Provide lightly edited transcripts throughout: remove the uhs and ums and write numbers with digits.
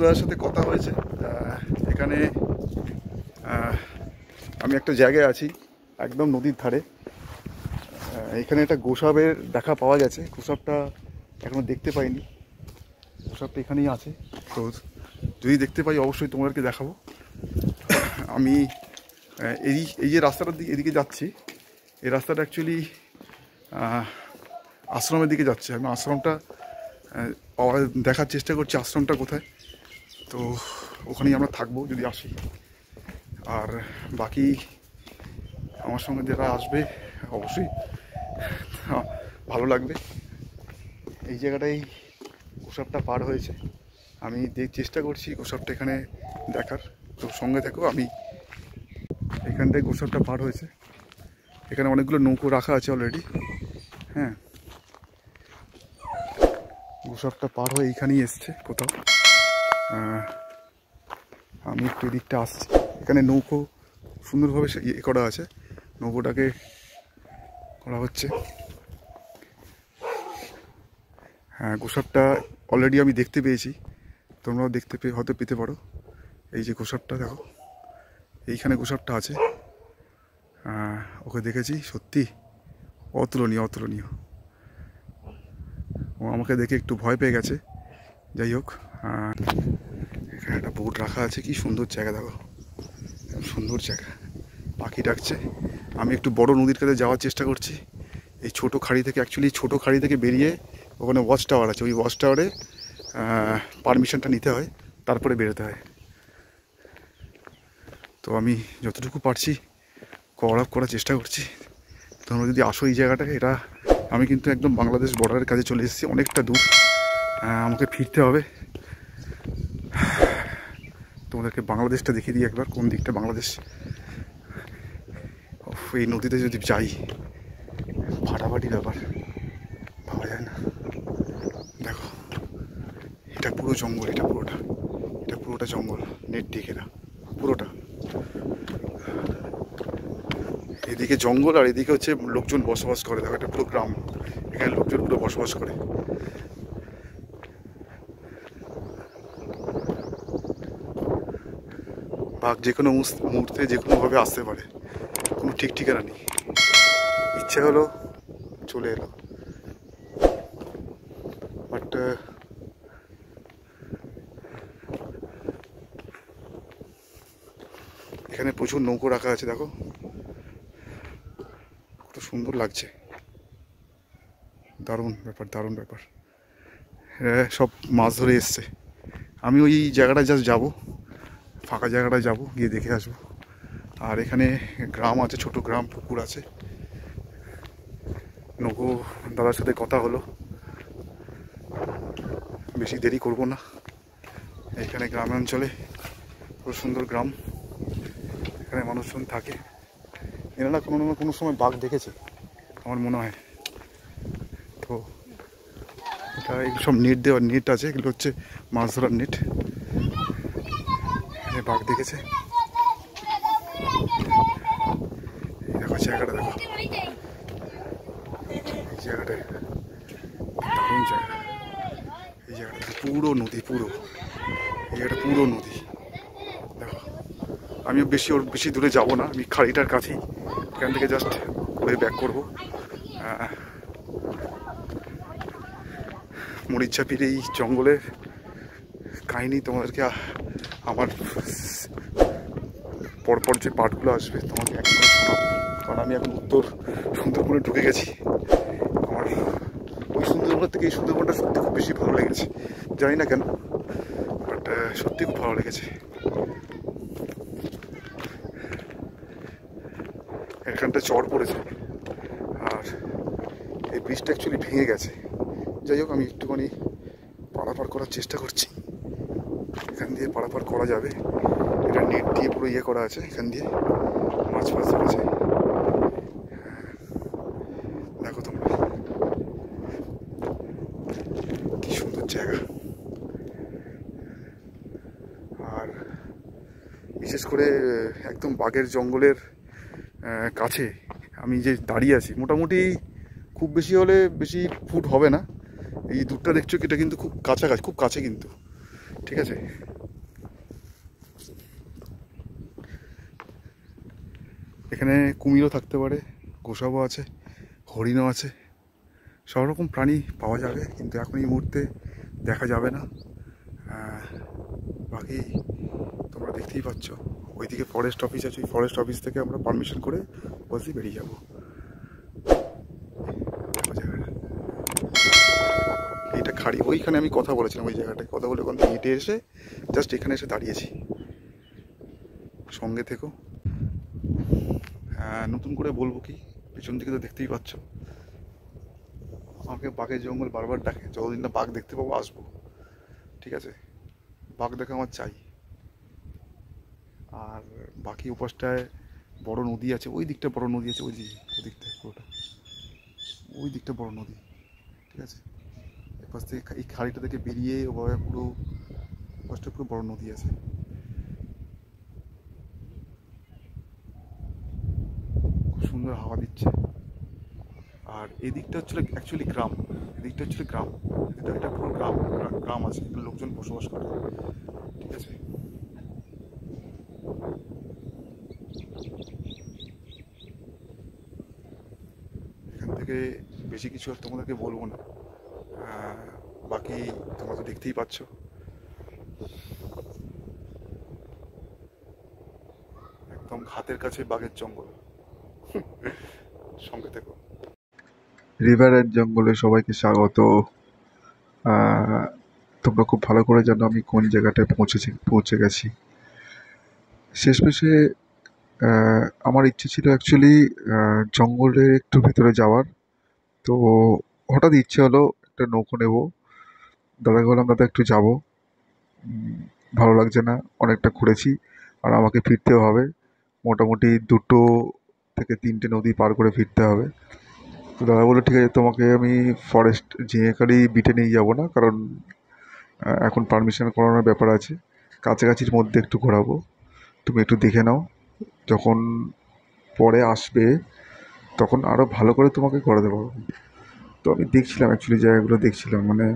দাদার সাথে কথা হয়েছে। এখানে আমি একটা জায়গায় আছি একদম নদীর ধারে। এখানে একটা গোসাপের দেখা পাওয়া গেছে। গোসাপটা এখনো দেখতে পাইনি, গোসাপটা এখানেই আছে। তো যদি দেখতে পাই অবশ্যই তোমাদেরকে দেখাবো। আমি এই যে রাস্তাটার দিকে এদিকে যাচ্ছি, এই রাস্তাটা অ্যাকচুয়ালি আশ্রমের দিকে যাচ্ছে। আমি আশ্রমটা দেখার চেষ্টা করছি, আশ্রমটা কোথায়। তো ওখানেই আমরা থাকবো যদি আসি। আর বাকি আমার সঙ্গে যারা আসবে অবশ্যই ভালো লাগবে। এই জায়গাটাই গোসাপটা পার হয়েছে। আমি চেষ্টা করছি গোসাপটা এখানে দেখার। তো সঙ্গে থাকো। আমি এখানটায় গোসাপটা পার হয়েছে। এখানে অনেকগুলো নৌকো রাখা আছে অলরেডি। হ্যাঁ, গোসাপটা পার হয়ে এইখানেই এসছে কোথাও। আমি একটু এদিকটা আসছি। এখানে নৌকো সুন্দরভাবে ইয়ে করা আছে, নৌকোটাকে করা হচ্ছে। হ্যাঁ, গোসাপটা অলরেডি আমি দেখতে পেয়েছি, তোমরাও হয়তো পেতে পারো। এই যে গোসাপটা দেখো, এইখানে গোসাপটা আছে। ওকে দেখেছি, সত্যি অতুলনীয় অতুলনীয়। ও আমাকে দেখে একটু ভয় পেয়ে গেছে। যাই হোক, এখানে একটা বোট রাখা আছে। কি সুন্দর জায়গা দেখো, সুন্দর জায়গা। পাখি ডাকছে। আমি একটু বড় নদীর কাছে যাওয়ার চেষ্টা করছি। এই ছোটো খাড়ি থেকে, অ্যাকচুয়ালি ছোটো খাড়ি থেকে বেরিয়ে ওখানে ওয়াচ টাওয়ার আছে। ওই ওয়াচ টাওয়ারে পারমিশনটা নিতে হয়, তারপরে বেরোতে হয়। তো আমি যতটুকু পারছি করার চেষ্টা করছি। তোমরা যদি আসো এই জায়গাটাকে, এটা আমি কিন্তু একদম বাংলাদেশ বর্ডারের কাছে চলে এসেছি, অনেকটা দূর। আমাকে ফিরতে হবে। তোমাদেরকে বাংলাদেশটা দেখিয়ে দিই একবার, কোন দিকটা বাংলাদেশ। এই নদীতে যদি যাই, ফাটাফাটি ব্যাপার, ভাবা যায় না। দেখো, এটা পুরো জঙ্গল, এটা পুরোটা জঙ্গল, নেট দিয়ে ঘেরা পুরোটা। এদিকে জঙ্গল আর এদিকে হচ্ছে লোকজন বসবাস করে। দেখো, এটা পুরো গ্রাম, এখানে লোকজন পুরো বসবাস করে। বাঘ যে কোনো মুহূর্তে যে কোনোভাবে আসতে পারে, কোনো ঠিক ঠিকানা নেই। ইচ্ছে হলো চলে এলো, বাট এখানে প্রচুর নৌকো রাখা আছে। দেখো কত সুন্দর লাগছে, দারুণ ব্যাপার, দারুণ ব্যাপার। সব মাছ ধরে এসছে। আমি ওই জায়গাটায় জাস্ট যাবো, ফাঁকা জায়গাটায় যাবো, গিয়ে দেখে আসবো। আর এখানে গ্রাম আছে, ছোট গ্রাম, পুকুর আছে। নৌকো দাদার সাথে কথা হলো, বেশি দেরি করব না। এখানে গ্রামাঞ্চলে খুব সুন্দর গ্রাম, এখানে মানুষজন থাকে। এনারা কোনো না কোনো সময় বাঘ দেখেছে আমার মনে হয়। তো এটা সব নেট দেওয়ার, নেট আছে, এগুলো হচ্ছে মাছ ধরার নেট। বাঘ দেখেছে। দেখো জায়গাটা, দেখো এই জায়গাটায় দারুণ জায়গা। এই জায়গাটা পুরো নদী, পুরো এই জায়গাটা পুরো নদী। দেখো, আমি বেশি দূরে যাব না, আমি খাড়িটার কাছেই, এখান থেকে জাস্ট ঘুরে ব্যাক করবো। মরিচঝাপির এই জঙ্গলের কাহিনী তোমাদেরকে আমার পরপর যে পার্টগুলো আসবে তোমাকে একদম শোনাবো। কারণ আমি এখন উত্তর সুন্দরবনে ঢুকে গেছি। আমার ওই সুন্দরবনের থেকে এই সুন্দরবনটা সত্যি খুব বেশি ভালো লেগেছে, জানি না কেন, বাট সত্যি খুব ভালো লেগেছে। এখানটা চড় পড়েছে আর এই ব্রিজটা অ্যাকচুয়ালি ভেঙে গেছে। যাই হোক, আমি একটুখানি পারাপার করার চেষ্টা করছি। এখান দিয়ে পারাপার করা যাবে, এটা নেট দিয়ে পুরো ইয়ে করা আছে। এখান দিয়ে মাছ ধরা যায়। দেখো তোমরা কি সুন্দর জায়গা। আর বিশেষ করে একদম বাঘের জঙ্গলের কাছে আমি যে দাঁড়িয়ে আছি, মোটামুটি খুব বেশি হলে বেশি ফুট হবে না। এই দূরটা দেখছো, এটা কিন্তু খুব কাছাকাছি, খুব কাছে কিন্তু। ঠিক আছে। এখানে কুমিরও থাকতে পারে, গোসাবও আছে, হরিণও আছে, সব রকম প্রাণী পাওয়া যাবে, কিন্তু এখন এই মুহূর্তে দেখা যাবে না। বাকি তোমরা দেখতেই পাচ্ছ, ওইদিকে ফরেস্ট অফিস আছে, ওই ফরেস্ট অফিস থেকে আমরা পারমিশন করে বসে বেরিয়ে যাবো। এটা খাড়ি, ওইখানে আমি কথা বলেছিলাম, ওই জায়গাটায় কথা বলে ওখান থেকে হেঁটে এসে জাস্ট এখানে এসে দাঁড়িয়েছি। সঙ্গে থেকো। নতুন করে বলবো কি, পেছন দিকে তো দেখতেই পাচ্ছ, আমাকে বাঘের জঙ্গল বারবার ডাকে, যতদিন না বাঘ দেখতে পাবো আসবো। ঠিক আছে, বাঘ দেখা আমার চাই। আর বাকি উপাসটায় বড় নদী আছে, ওই দিকটা বড় নদী আছে, ওই দিকটা পুরোটা, ওই দিকটা বড় নদী। ঠিক আছে, এপাশ থেকে এই খাড়িটা থেকে বেরিয়ে ওভাবে পুরো পাশটা পুরো বড় নদী আছে। খুব সুন্দর হাওয়া দিচ্ছে। আর এদিকটা হচ্ছে অ্যাকচুয়ালি গ্রাম, এদিকটা হচ্ছে গ্রাম, এটা পুরো গ্রাম, গ্রাম আছে, এখানে লোকজন বসবাস করে। ঠিক আছে, এখান থেকে বেশি কিছু আর তোমাদেরকে বলবো না। বাকি তোমরা তো দেখতেই পাচ্ছ, একদম হাতের কাছে বাঘের জঙ্গল। সঙ্গে থেকো। রিভারের জঙ্গলে সবাইকে স্বাগত। তোমরা খুব ভালো করে জানো আমি কোন জায়গাটায় পৌঁছে গেছি। শেষমেশে আমার ইচ্ছে ছিল অ্যাকচুয়ালি জঙ্গলের একটু ভেতরে যাওয়ার। তো হঠাৎ ইচ্ছে হলো একটা নৌকো নেবো। দাদাকে বললাম, দাদা একটু যাবো, ভালো লাগছে না, অনেকটা ঘুরেছি আর আমাকে ফিরতেও হবে, মোটামুটি 2 থেকে 3টে নদী পার করে ফিরতে হবে। তো দাদা বললো, ঠিক আছে, তোমাকে আমি ফরেস্ট ঝিঙেখালি বিটে নিয়ে যাবো না, কারণ এখন পারমিশন করানোর ব্যাপার আছে, কাছাকাছির মধ্যে একটু ঘোরাবো, তুমি একটু দেখে নাও, যখন পরে আসবে তখন আরও ভালো করে তোমাকে করাতে পারবো। তো আমি দেখছিলাম, অ্যাকচুয়ালি জায়গাগুলো দেখছিলাম, মানে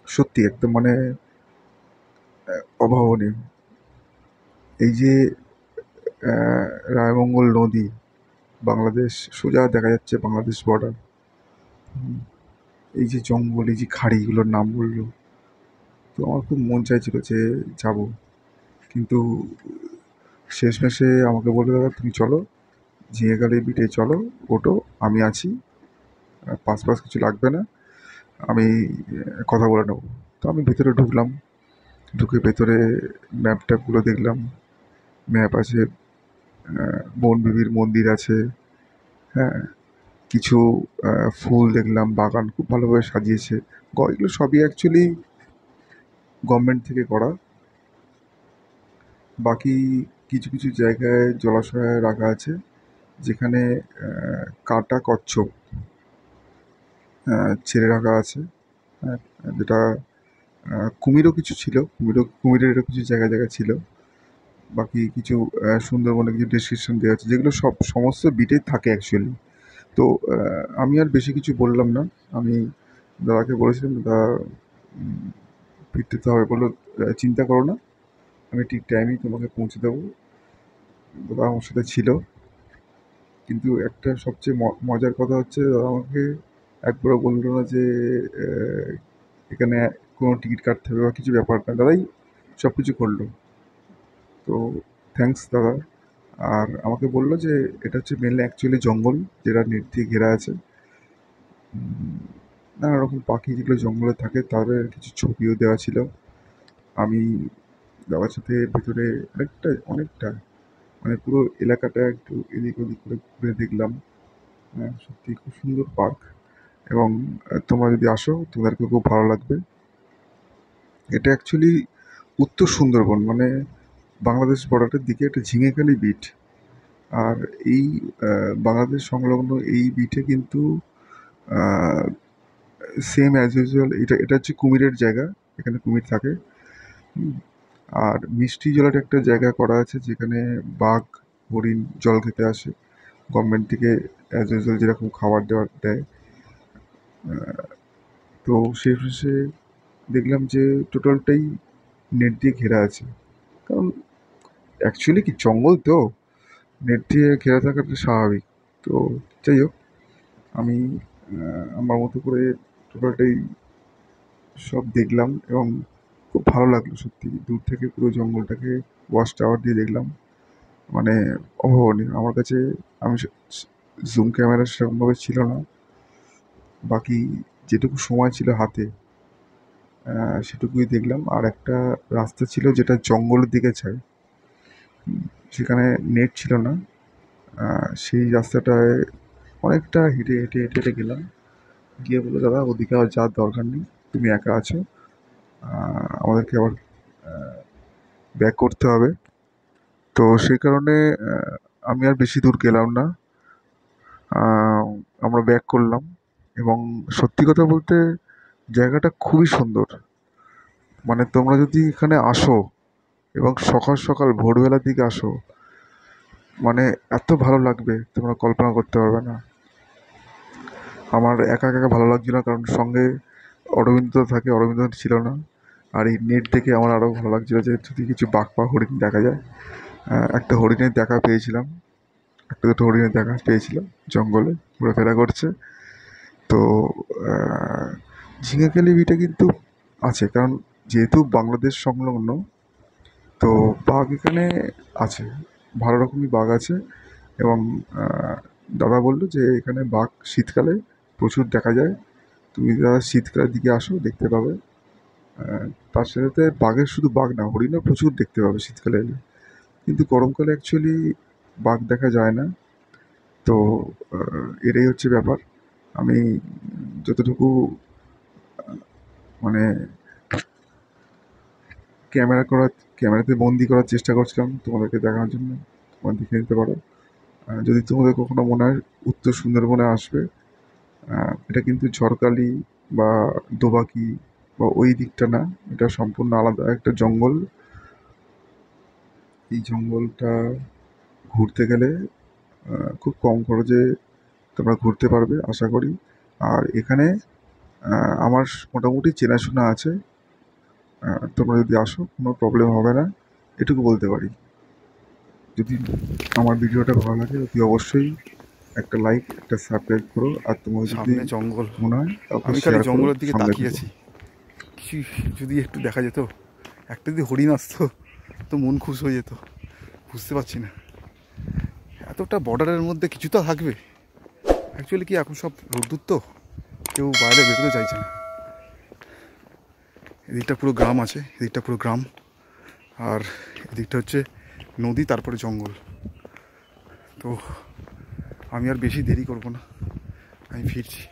সত্যি একদম মানে অভাবনীয়। এই যে রায়মঙ্গল নদী, বাংলাদেশ সোজা দেখা যাচ্ছে, বাংলাদেশ বর্ডার। এই যে জঙ্গল, এই যে খাড়িগুলোর নাম বললো, তো আমার খুব মন চাইছিল যে যাব, কিন্তু শেষমেশে আমাকে বললো, দাদা তুমি চলো ঝিঙেখালি বিটে চলো, ওটো আমি আছি, পাস কিছু লাগবে না, আমি কথা বলে নেবো। তো আমি ভেতরে ঢুকলাম, ঢুকে ভেতরে ম্যাপটাগুলো দেখলাম, ম্যাপ আছে, বন বিবির মন্দির আছে, হ্যাঁ, কিছু ফুল দেখলাম, বাগান খুব ভালোভাবে সাজিয়েছে। এগুলো সবই অ্যাকচুয়ালি গভর্নমেন্ট থেকে করা। বাকি কিছু কিছু জায়গায় জলাশয় রাখা আছে, যেখানে কাটা কচ্ছপ ছেড়ে রাখা আছে, হ্যাঁ, যেটা কুমিরও কিছু ছিল, কুমিরেরও কিছু জায়গায় ছিল। বাকি কিছু সুন্দরবনে কিছু ডেসক্রিপশন দেওয়া আছে, যেগুলো সমস্ত বিটেই থাকে অ্যাকচুয়ালি। তো আমি আর বেশি কিছু বললাম না, আমি দাদাকে বলেছিলাম, দাদা ফিরতে তো হবে, বললো চিন্তা করো না, আমি ঠিক টাইমেই তোমাকে পৌঁছে দেবো। দাদা আমার সাথে ছিল, কিন্তু একটা সবচেয়ে মজার কথা হচ্ছে, দাদা আমাকে একবারও বললো না যে এখানে কোনো টিকিট কাটতে হবে বা কিছু ব্যাপার না, দাদাই সব কিছু করলো। তো থ্যাঙ্কস দাদা। আর আমাকে বললো যে এটা হচ্ছে মেনলি অ্যাকচুয়ালি জঙ্গল, যেটা নেট দিয়ে ঘেরা আছে, নানা রকম পাখি যেগুলো জঙ্গলে থাকে তাদের কিছু ছবিও দেওয়া ছিল। আমি দাদার সাথে ভেতরে অনেকটা মানে পুরো এলাকাটা একটু এদিক ওদিক করে ঘুরে দেখলাম। হ্যাঁ, সত্যি খুব সুন্দর পার্ক, এবং তোমরা যদি আসো তোমাদেরকে খুব ভালো লাগবে। এটা অ্যাকচুয়ালি উত্তর সুন্দরবন, মানে বাংলাদেশ বর্ডারের দিকে একটা ঝিঙেখালি বিট। আর এই বাংলাদেশ সংলগ্ন এই বিটে কিন্তু সেম অ্যাজ ইউজুয়াল, এটা হচ্ছে কুমিরের জায়গা, এখানে কুমির থাকে। আর মিষ্টি জলের একটা জায়গা করা আছে, যেখানে বাঘ হরিণ জল খেতে আসে, গভর্নমেন্ট থেকে অ্যাজ ইউজুয়াল যেরকম খাবার দেওয়ার দেয়। তো শেষে দেখলাম যে টোটালটাই নেট দিয়ে ঘেরা আছে। কারণ অ্যাকচুয়ালি কি জঙ্গল তো, নেট দিয়ে ঘেরা থাকাটা স্বাভাবিক। তো যাই হোক, আমি আমার মতো করে টোটালটাই সব দেখলাম এবং খুব ভালো লাগলো সত্যি। দূর থেকে পুরো জঙ্গলটাকে ওয়াচ টাওয়ার দিয়ে দেখলাম, মানে অভাবনীয় আমার কাছে। আমি জুম ক্যামেরা সেরকমভাবে ছিল না, বাকি যেটুকু সময় ছিল হাতে সেটুকুই দেখলাম। আর একটা রাস্তা ছিল যেটা জঙ্গলের দিকে যায়, সেখানে নেট ছিল না। সেই রাস্তাটায় অনেকটা হেঁটে হেঁটে হেঁটে হেঁটে গেলাম, গিয়ে বললো দাদা ওদিকে আর যাওয়ার দরকার নেই, তুমি একা আছো, আমাদেরকে আবার ব্যাক করতে হবে। তো সেই কারণে আমি আর বেশি দূর গেলাম না, আহ, আমরা ব্যাক করলাম। এবং সত্যি কথা বলতে জায়গাটা খুবই সুন্দর। মানে তোমরা যদি এখানে আসো এবং সকাল সকাল ভোরবেলার দিকে আসো, মানে এত ভালো লাগবে তোমরা কল্পনা করতে পারবে না। আমার একা একা ভালো লাগছিল না, কারণ সঙ্গে অরবিন্দ থাকে, অরবিন্দ ছিল না। আর এই নেট দেখে আমার আরও ভালো লাগছিল যে যদি কিছু বাঘ বা হরিণ দেখা যায়। একটা হরিণের দেখা পেয়েছিলাম, একটা দুটো হরিণের দেখা পেয়েছিলাম জঙ্গলে ঘোরাফেরা করছে। তো ঝিঙেখালি বিটা কিন্তু আছে, কারণ যেহেতু বাংলাদেশ সংলগ্ন, তো বাঘ এখানে আছে, ভালো রকমই বাঘ আছে। এবং দাদা বললো যে এখানে বাঘ শীতকালে প্রচুর দেখা যায়, তুমি দাদা শীতকালের দিকে আসো দেখতে পাবে। তার সাথে বাঘের শুধু বাঘ না, হরিণও প্রচুর দেখতে পাবে শীতকালে এলে। কিন্তু গরমকালে অ্যাকচুয়ালি বাঘ দেখা যায় না। তো এটাই হচ্ছে ব্যাপার। আমি যতটুকু মানে ক্যামেরাতে বন্দি করার চেষ্টা করছিলাম তোমাদেরকে দেখানোর জন্য, তোমরা দেখে নিতে পারো। যদি তোমাদের কখনো মনে হয় উত্তর সুন্দরবনে আসবে, এটা কিন্তু ঝড়খালি বা দোবাকি বা ওই দিকটা না, এটা সম্পূর্ণ আলাদা একটা জঙ্গল। এই জঙ্গলটা ঘুরতে গেলে খুব কম খরচে তোমরা ঘুরতে পারবে আশা করি। আর এখানে আমার মোটামুটি চেনাশোনা আছে, তোমরা যদি আসো কোনো প্রবলেম হবে না, এটুকু বলতে পারি। যদি আমার ভিডিওটা ভালো লাগে অতি অবশ্যই একটা লাইক, একটা সাবস্ক্রাইব করো। আর তোমার যদি সামনে জঙ্গল, মনে হয় তারপর আমি খালি শেয়ার করো, জঙ্গলের দিকে সঙ্গে থেকো। তাকিয়েছি। কিছু যদি একটু দেখা যেত, একটা যদি হরিণ আসতো তো মন খুশ হয়ে যেত। বুঝতে পারছি না, এতটা বর্ডারের মধ্যে কিছু তো থাকবে। অ্যাকচুয়ালি কি এখন সব রোদ্দুর তো, কেউ বাইরে বেরোতে চাইছে না। এদিকটা পুরো গ্রাম আছে, এদিকটা পুরো গ্রাম, আর এদিকটা হচ্ছে নদী, তারপরে জঙ্গল। তো আমি আর বেশি দেরি করব না, আমি ফিরছি।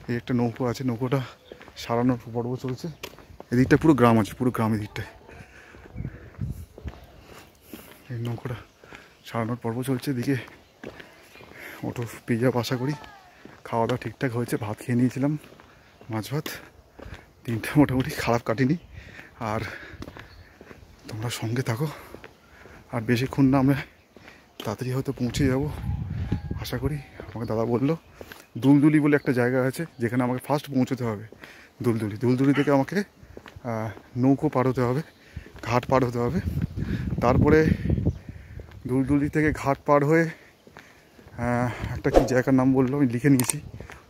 এই একটা নৌকো আছে, নৌকোটা সারানোর পর্ব চলছে। এদিকটা পুরো গ্রাম আছে, পুরো গ্রাম এদিকটায়। এই নৌকোটা সারানোর পর্ব চলছে, এদিকে অটো পেয়ে যাবো আশা করি। খাওয়া দাওয়া ঠিকঠাক হয়েছে, ভাত খেয়ে নিয়েছিলাম, মাছ ভাত। দিনটা মোটামুটি খারাপ কাটেনি। আর তোমরা সঙ্গে থাকো, আর বেশিক্ষণ না, আমরা তাড়াতাড়ি হয়তো পৌঁছে যাব আশা করি। আমাকে দাদা বললো দুলদুলি বলে একটা জায়গা আছে যেখানে আমাকে ফার্স্ট পৌঁছতে হবে। দুলদুলি থেকে আমাকে নৌকো পার হতে হবে, ঘাট পার হতে হবে। তারপরে দুলদুলি থেকে ঘাট পার হয়ে একটা কি জায়গার নাম বললো, আমি লিখে নিয়েছি।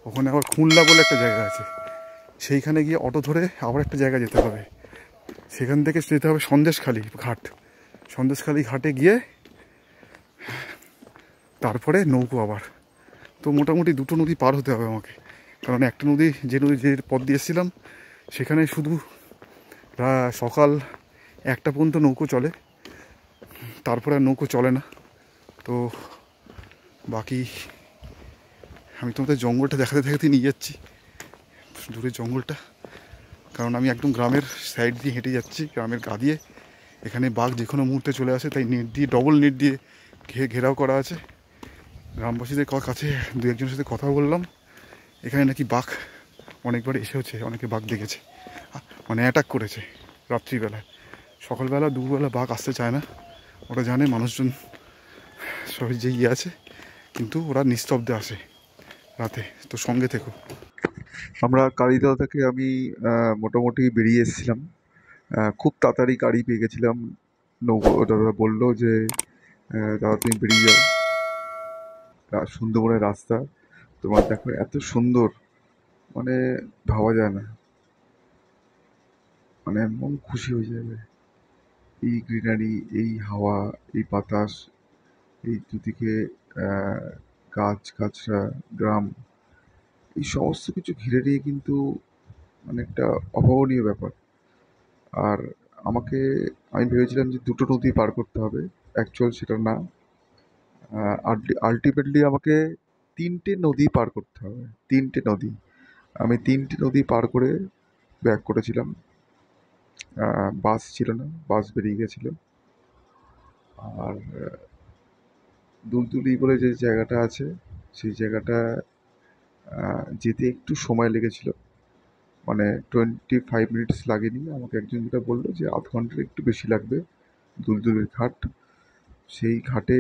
ওখানে আবার খুলনা বলে একটা জায়গা আছে, সেইখানে গিয়ে অটো ধরে আবার একটা জায়গা যেতে হবে। সেখান থেকে যেতে হবে সন্দেশখালি ঘাট। সন্দেশখালি ঘাটে গিয়ে তারপরে নৌকো আবার। তো মোটামুটি দুটো নদী পার হতে হবে আমাকে, কারণ একটা নদী, যে পথ দিয়ে এসেছিলাম সেখানে শুধু সকাল 1টা পর্যন্ত নৌকো চলে, তারপরে আর নৌকো চলে না। তো বাকি আমি তোমাদের জঙ্গলটা দেখাতে দেখাতে নিয়ে যাচ্ছি, দূরের জঙ্গলটা। কারণ আমি একদম গ্রামের সাইড দিয়ে হেঁটে যাচ্ছি, গ্রামের গা দিয়ে। এখানে বাঘ যে কোনো মুহূর্তে চলে আসে, তাই নেট দিয়ে, ডবল নেট দিয়ে ঘেরাও করা আছে। গ্রামবাসীদের কাছে দু একজনের সাথে কথা বললাম, এখানে নাকি বাঘ অনেকবার এসেওছে, অনেকে বাঘ দেখেছে, মানে অ্যাটাক করেছে রাত্রিবেলায়। সকালবেলা দুপুরবেলা বাঘ আসতে চায় না, ওরা জানে মানুষজন সবাই যে আছে, কিন্তু ওরা নিস্তব্ধে আসে রাতে। তো সঙ্গে থেকো। আমরা কালীতলা থেকে আমি মোটামুটি বেরিয়ে এসেছিলাম। খুব তাড়াতাড়ি গাড়ি পেয়ে গেছিলাম। নৌকো দাদা বললো যে দাদা তুমি বেরিয়ে যাও, সুন্দরবনের রাস্তা তোমার দেখো এত সুন্দর, মানে ভাবা যায় না, মানে মন খুশি হয়ে যাবে। এই গ্রিনারি, এই হাওয়া, এই বাতাস, এই দুদিকে আহ, গাছ গাছড়া, গ্রাম, এই সমস্ত কিছু ঘিরে নিয়ে কিন্তু মানে একটা অভাবনীয় ব্যাপার। আর আমাকে, আমি ভেবেছিলাম যে দুটো নদী পার করতে হবে, অ্যাকচুয়াল সেটা না। আলটিমেটলি আমাকে তিনটে নদী পার করতে হবে, তিনটে নদী। আমি তিনটে নদী পার করে ব্যাক করেছিলাম। বাস ছিল না, বাস বেরিয়ে গেছিলো। আর দুলদুলি বলে যে জায়গাটা আছে, সেই জায়গাটা যেতে একটু সময় লেগেছিল, মানে 25 মিনিটস লাগেনি। আমাকে একজন যেটা বললো যে আধ ঘন্টার একটু বেশি লাগবে। দুলদুলির ঘাট, সেই ঘাটে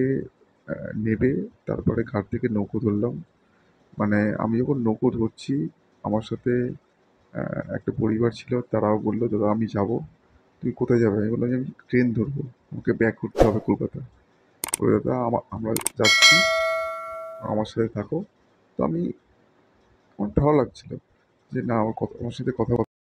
নেবে, তারপরে ঘাট থেকে নৌকো ধরলাম। মানে আমি যখন নৌকো ধরছি, আমার সাথে একটা পরিবার ছিল, তারাও বললো দাদা আমি যাব। তুই কোথায় যাবে? আমি বললাম যে আমি ট্রেন ধরবো, আমাকে ব্যাক করতে হবে কলকাতা। ওই দাদা আমরা যাচ্ছি, আমার সাথে থাকো। তো আমি, আমার ভালো লাগছিল যে না, আমার সাথে কথা